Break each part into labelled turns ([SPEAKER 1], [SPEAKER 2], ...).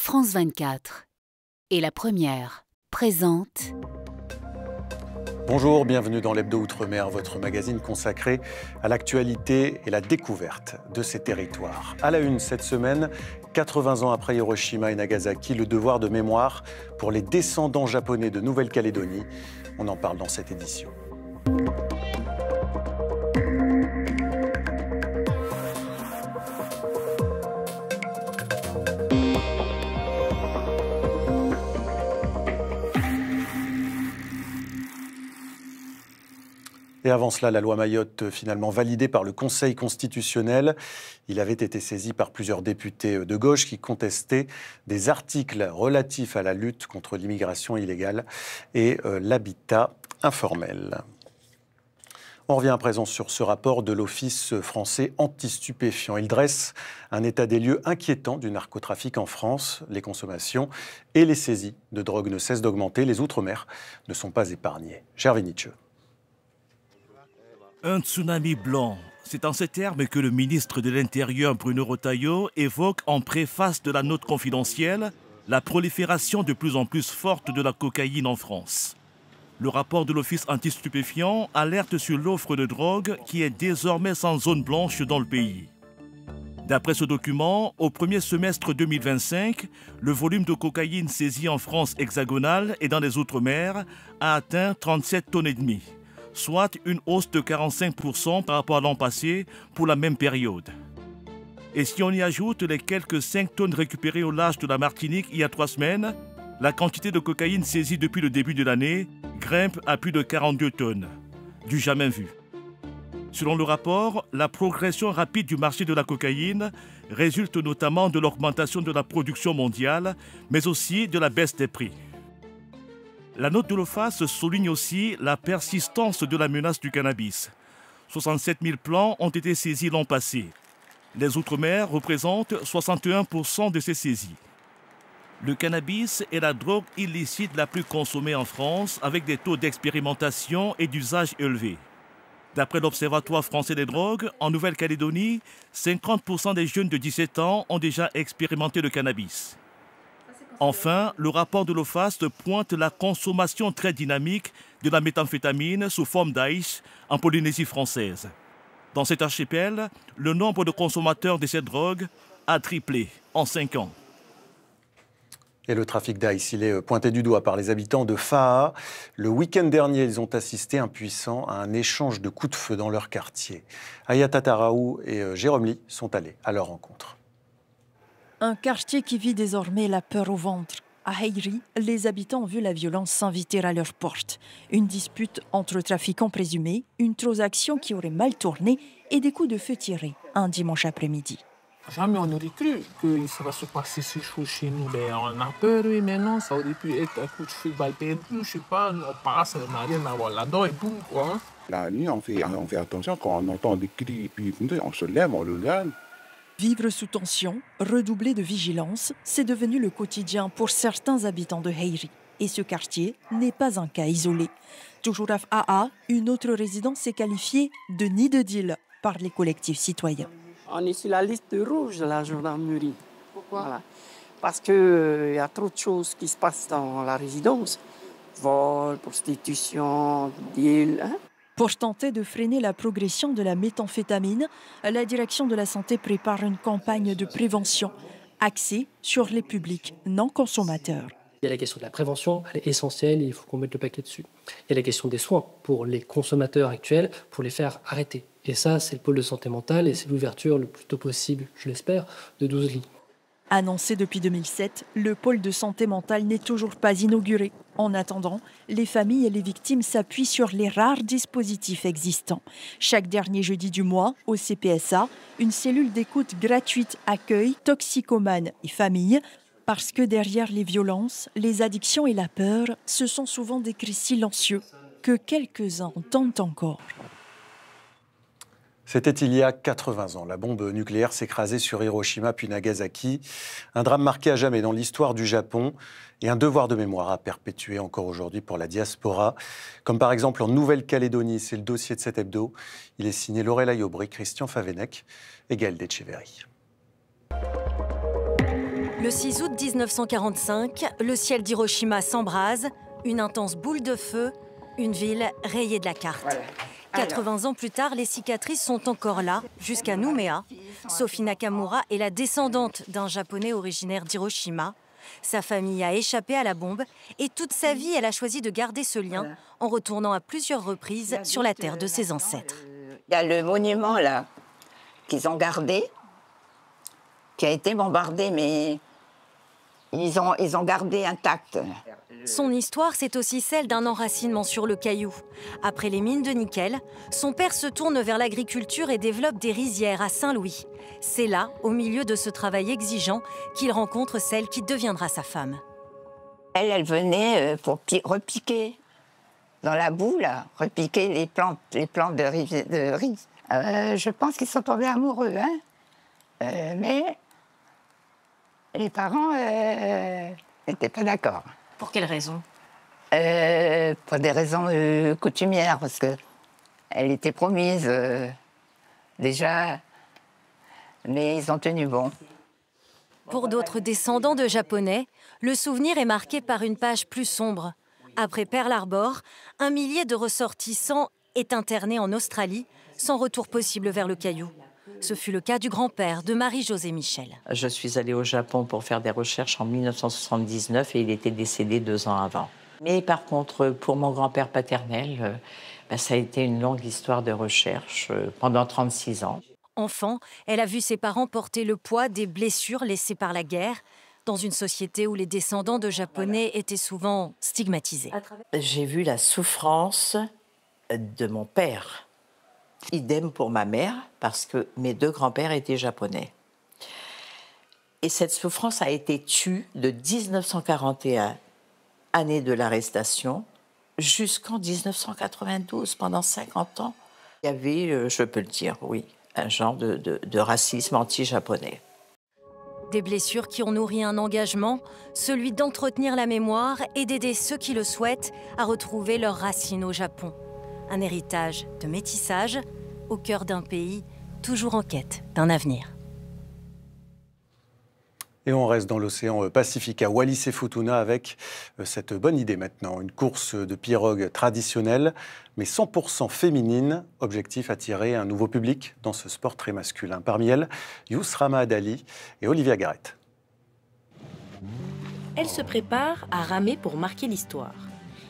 [SPEAKER 1] France 24 et La Première présente...
[SPEAKER 2] Bonjour, bienvenue dans l'Hebdo Outre-mer, votre magazine consacré à l'actualité et la découverte de ces territoires. À la une cette semaine, 80 ans après Hiroshima et Nagasaki, le devoir de mémoire pour les descendants japonais de Nouvelle-Calédonie. On en parle dans cette édition. Et avant cela, la loi Mayotte, finalement validée par le Conseil constitutionnel. Il avait été saisi par plusieurs députés de gauche qui contestaient des articles relatifs à la lutte contre l'immigration illégale et l'habitat informel. On revient à présent sur ce rapport de l'Office français anti-stupéfiants. Il dresse un état des lieux inquiétant du narcotrafic en France. Les consommations et les saisies de drogue ne cessent d'augmenter. Les Outre-mer ne sont pas épargnés. Gervais Nietzsche.
[SPEAKER 3] Un tsunami blanc, c'est en ces termes que le ministre de l'Intérieur Bruno Retailleau évoque en préface de la note confidentielle la prolifération de plus en plus forte de la cocaïne en France. Le rapport de l'Office anti-stupéfiants alerte sur l'offre de drogue qui est désormais sans zone blanche dans le pays. D'après ce document, au premier semestre 2025, le volume de cocaïne saisi en France hexagonale et dans les Outre-mer a atteint 37,5 tonnes. Soit une hausse de 45% par rapport à l'an passé pour la même période. Et si on y ajoute les quelques 5 tonnes récupérées au large de la Martinique il y a 3 semaines, la quantité de cocaïne saisie depuis le début de l'année grimpe à plus de 42 tonnes. Du jamais vu. Selon le rapport, la progression rapide du marché de la cocaïne résulte notamment de l'augmentation de la production mondiale, mais aussi de la baisse des prix. La note de l'OFAS souligne aussi la persistance de la menace du cannabis. 67 000 plants ont été saisis l'an passé. Les Outre-mer représentent 61% de ces saisies. Le cannabis est la drogue illicite la plus consommée en France, avec des taux d'expérimentation et d'usage élevés. D'après l'Observatoire français des drogues, en Nouvelle-Calédonie, 50% des jeunes de 17 ans ont déjà expérimenté le cannabis. Enfin, le rapport de l'OFAS pointe la consommation très dynamique de la méthamphétamine sous forme d'ice en Polynésie française. Dans cet archipel, le nombre de consommateurs de cette drogue a triplé en 5 ans.
[SPEAKER 2] Et le trafic d'ice, il est pointé du doigt par les habitants de Faa. Le week-end dernier, ils ont assisté impuissants à un échange de coups de feu dans leur quartier. Ayata Taraou et Jérôme Lee sont allés à leur rencontre.
[SPEAKER 4] Un quartier qui vit désormais la peur au ventre. À Heiri, les habitants ont vu la violence s'inviter à leur porte. Une dispute entre trafiquants présumés, une transaction qui aurait mal tourné et des coups de feu tirés un dimanche après-midi.
[SPEAKER 5] Jamais on aurait cru que ça va se passer ces choses chez nous. On a peur, oui, mais non, ça aurait pu être un coup de feu balle perdu, je sais pas, on passe, on n'a rien à voir là-dedans et tout, quoi.
[SPEAKER 6] La nuit, on fait attention quand on entend des cris, et puis on se lève, on le regarde.
[SPEAKER 4] Vivre sous tension, redoubler de vigilance, c'est devenu le quotidien pour certains habitants de Heiri. Et ce quartier n'est pas un cas isolé. Toujours à Faa, une autre résidence est qualifiée de nid de deal par les collectifs citoyens.
[SPEAKER 7] On est sur la liste rouge de la gendarmerie.
[SPEAKER 4] Pourquoi ?
[SPEAKER 7] Voilà. Parce qu'il y a trop de choses qui se passent dans la résidence. Vol, prostitution, deal.
[SPEAKER 4] Pour tenter de freiner la progression de la méthamphétamine, la direction de la santé prépare une campagne de prévention axée sur les publics non consommateurs.
[SPEAKER 8] Il y a la question de la prévention, elle est essentielle, il faut qu'on mette le paquet dessus. Il y a la question des soins pour les consommateurs actuels, pour les faire arrêter. Et ça, c'est le pôle de santé mentale et c'est l'ouverture le plus tôt possible, je l'espère, de 12 lits.
[SPEAKER 4] Annoncé depuis 2007, le pôle de santé mentale n'est toujours pas inauguré. En attendant, les familles et les victimes s'appuient sur les rares dispositifs existants. Chaque dernier jeudi du mois, au CPSA, une cellule d'écoute gratuite accueille toxicomanes et familles, parce que derrière les violences, les addictions et la peur, ce sont souvent des cris silencieux que quelques-uns entendent encore.
[SPEAKER 2] C'était il y a 80 ans. La bombe nucléaire s'écrasait sur Hiroshima puis Nagasaki. Un drame marqué à jamais dans l'histoire du Japon et un devoir de mémoire à perpétuer encore aujourd'hui pour la diaspora. Comme par exemple en Nouvelle-Calédonie, c'est le dossier de cet hebdo. Il est signé Lorelai Aubry, Christian Favenec et Gaël Decheverry.
[SPEAKER 9] Le 6 août 1945, le ciel d'Hiroshima s'embrase, une intense boule de feu, une ville rayée de la carte.
[SPEAKER 7] Voilà.
[SPEAKER 9] 80 ans plus tard, les cicatrices sont encore là, jusqu'à Nouméa. Sophie Nakamura est la descendante d'un Japonais originaire d'Hiroshima. Sa famille a échappé à la bombe et toute sa vie, elle a choisi de garder ce lien en retournant à plusieurs reprises sur la terre de ses ancêtres.
[SPEAKER 7] Il y a le monument là qu'ils ont gardé, qui a été bombardé, mais ils ont gardé intact.
[SPEAKER 9] Son histoire, c'est aussi celle d'un enracinement sur le caillou. Après les mines de nickel, son père se tourne vers l'agriculture et développe des rizières à Saint-Louis. C'est là, au milieu de ce travail exigeant, qu'il rencontre celle qui deviendra sa femme.
[SPEAKER 7] Elle venait pour repiquer dans la boue, là, repiquer les plantes de riz. Je pense qu'ils sont tombés amoureux, hein. Mais les parents n'étaient pas d'accord.
[SPEAKER 9] Pour quelle raison?
[SPEAKER 7] Pour des raisons coutumières, parce qu'elle était promise déjà, mais ils ont tenu bon.
[SPEAKER 9] Pour d'autres descendants de Japonais, le souvenir est marqué par une page plus sombre. Après Pearl Harbor, 1 millier de ressortissants est interné en Australie, sans retour possible vers le caillou. Ce fut le cas du grand-père de Marie-Josée Michel.
[SPEAKER 10] Je suis allée au Japon pour faire des recherches en 1979 et il était décédé 2 ans avant. Mais par contre, pour mon grand-père paternel, ça a été une longue histoire de recherche pendant 36 ans.
[SPEAKER 9] Enfant, elle a vu ses parents porter le poids des blessures laissées par la guerre, dans une société où les descendants de Japonais étaient souvent stigmatisés.
[SPEAKER 10] J'ai vu la souffrance de mon père. Idem pour ma mère, parce que mes 2 grands-pères étaient japonais. Et cette souffrance a été tue de 1941, année de l'arrestation, jusqu'en 1992, pendant 50 ans. Il y avait, je peux le dire, oui, un genre de racisme anti-japonais.
[SPEAKER 9] Des blessures qui ont nourri un engagement, celui d'entretenir la mémoire et d'aider ceux qui le souhaitent à retrouver leurs racines au Japon. Un héritage de métissage au cœur d'un pays toujours en quête d'un avenir.
[SPEAKER 2] Et on reste dans l'océan Pacifique, à Wallis et Futuna, avec cette bonne idée maintenant. Une course de pirogue traditionnelle, mais 100% féminine. Objectif, attirer un nouveau public dans ce sport très masculin. Parmi elles, Yousrama Adali et Olivia Garrett.
[SPEAKER 11] Elle se prépare à ramer pour marquer l'histoire.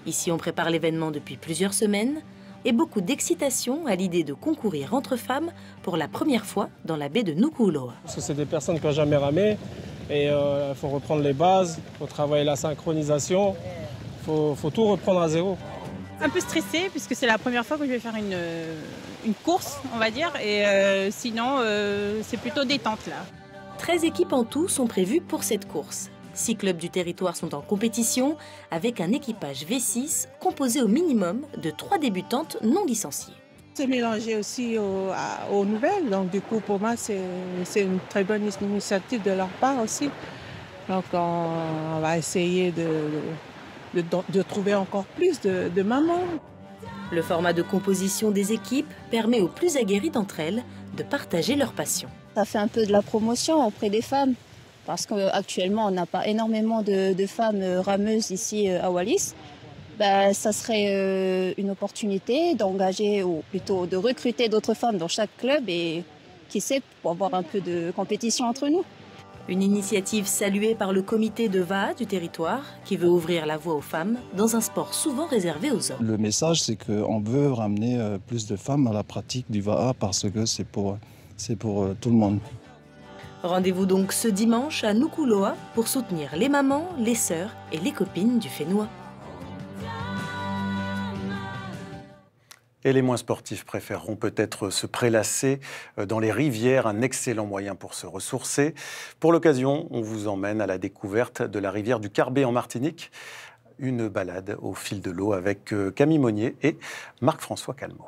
[SPEAKER 11] Ici, on prépare l'événement depuis plusieurs semaines et beaucoup d'excitation à l'idée de concourir entre femmes pour la première fois dans la baie de Nuku'uloa.
[SPEAKER 12] Parce que c'est des personnes qui n'ont jamais ramé et il faut reprendre les bases, il faut travailler la synchronisation, il faut tout reprendre à zéro.
[SPEAKER 13] Un peu stressée puisque c'est la première fois que je vais faire une course, on va dire, et sinon c'est plutôt détente là.
[SPEAKER 11] 13 équipes en tout sont prévues pour cette course. 6 clubs du territoire sont en compétition avec un équipage V6 composé au minimum de 3 débutantes non licenciées.
[SPEAKER 14] C'est mélangé aussi aux nouvelles, donc du coup pour moi c'est une très bonne initiative de leur part aussi. Donc on va essayer de trouver encore plus de mamans.
[SPEAKER 11] Le format de composition des équipes permet aux plus aguerries d'entre elles de partager leur passion.
[SPEAKER 15] Ça fait un peu de la promotion auprès des femmes. Parce qu'actuellement, on n'a pas énormément de femmes rameuses ici à Wallis. Ça serait une opportunité d'engager, ou plutôt de recruter d'autres femmes dans chaque club et qui sait, pour avoir un peu de compétition entre nous.
[SPEAKER 11] Une initiative saluée par le comité de VAA du territoire qui veut ouvrir la voie aux femmes dans un sport souvent réservé aux hommes.
[SPEAKER 16] Le message, c'est qu'on veut ramener plus de femmes à la pratique du VAA parce que c'est pour tout le monde.
[SPEAKER 11] Rendez-vous donc ce dimanche à Nuku'uloa pour soutenir les mamans, les sœurs et les copines du Fénois.
[SPEAKER 2] Et les moins sportifs préféreront peut-être se prélasser dans les rivières, un excellent moyen pour se ressourcer. Pour l'occasion, on vous emmène à la découverte de la rivière du Carbet en Martinique. Une balade au fil de l'eau avec Camille Monnier et Marc-François Calmeau.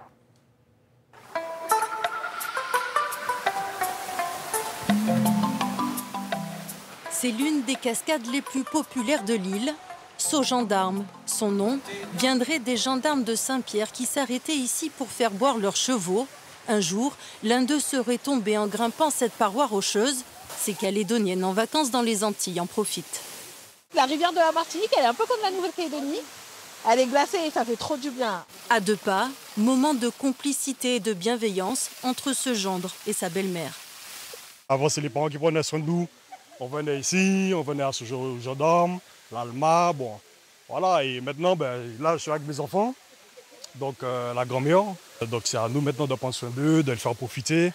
[SPEAKER 4] C'est l'une des cascades les plus populaires de l'île. Saut-Gendarme. Son nom viendrait des gendarmes de Saint-Pierre qui s'arrêtaient ici pour faire boire leurs chevaux. Un jour, l'un d'eux serait tombé en grimpant cette paroi rocheuse.
[SPEAKER 9] Ces Calédoniennes en vacances dans les Antilles en profitent.
[SPEAKER 17] La rivière de la Martinique, elle est un peu comme la Nouvelle-Calédonie. Elle est glacée et ça fait trop du bien.
[SPEAKER 9] À 2 pas, moment de complicité et de bienveillance entre ce gendre et sa belle-mère.
[SPEAKER 18] Avant, c'est les parents qui prenaient soin de nous. On venait ici, on venait à ce gendarme, l'Alma, bon, voilà. Et maintenant, là, je suis avec mes enfants, donc la grand-mère. Donc c'est à nous maintenant de prendre soin d'eux, de les faire profiter.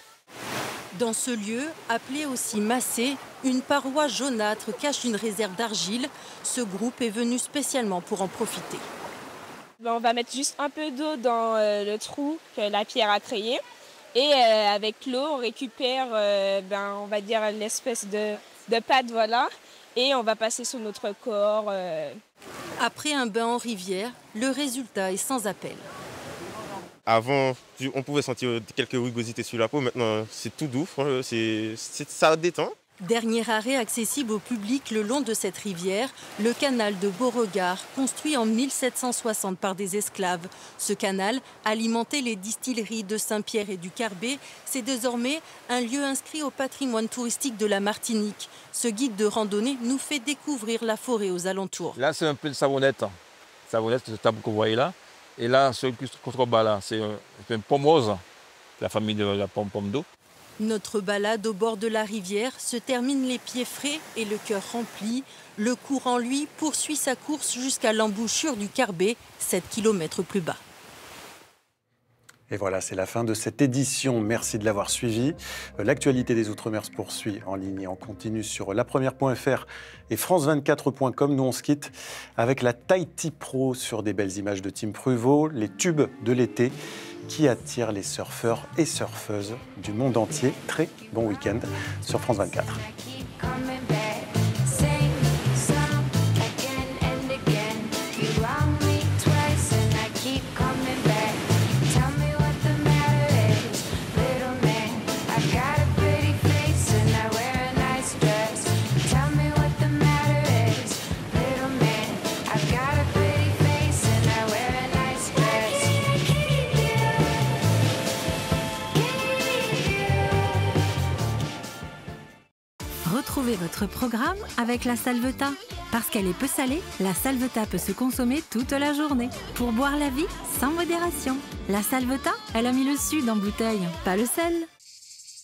[SPEAKER 9] Dans ce lieu, appelé aussi Massé, une paroi jaunâtre cache une réserve d'argile. Ce groupe est venu spécialement pour en profiter.
[SPEAKER 19] On va mettre juste un peu d'eau dans le trou que la pierre a créé. Et avec l'eau, on récupère, on va dire, l'espèce de pâte, voilà. Et on va passer sur notre corps.
[SPEAKER 9] Après un bain en rivière, le résultat est sans appel.
[SPEAKER 20] Avant, on pouvait sentir quelques rugosités sur la peau. Maintenant, c'est tout doux. Ça détend.
[SPEAKER 9] Dernier arrêt accessible au public le long de cette rivière, le canal de Beauregard, construit en 1760 par des esclaves. Ce canal alimentait les distilleries de Saint-Pierre et du Carbet. C'est désormais un lieu inscrit au patrimoine touristique de la Martinique. Ce guide de randonnée nous fait découvrir la forêt aux alentours.
[SPEAKER 21] Là, c'est un peu de savonnette. Savonnette, c'est ce table que vous voyez là. Et là, ce contrebas là, c'est une pomme rose, la famille de la pomme d'eau.
[SPEAKER 9] Notre balade au bord de la rivière se termine les pieds frais et le cœur rempli. Le courant, lui, poursuit sa course jusqu'à l'embouchure du Carbet, 7 km plus bas.
[SPEAKER 2] Et voilà, c'est la fin de cette édition. Merci de l'avoir suivi. L'actualité des Outre-mer se poursuit en ligne et en continu sur lapremière.fr et france24.com. Nous, on se quitte avec la Tahiti Pro sur des belles images de Tim Pruvot, les tubes de l'été qui attirent les surfeurs et surfeuses du monde entier. Très bon week-end sur France 24.
[SPEAKER 22] Retrouvez votre programme avec la Salvetat. Parce qu'elle est peu salée, la Salvetat peut se consommer toute la journée. Pour boire la vie sans modération. La Salvetat, elle a mis le sud en bouteille, pas le sel.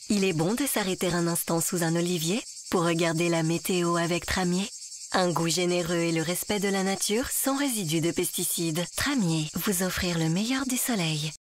[SPEAKER 23] Il est bon de s'arrêter un instant sous un olivier pour regarder la météo avec Tramier. Un goût généreux et le respect de la nature sans résidus de pesticides. Tramier, vous offrir le meilleur du soleil.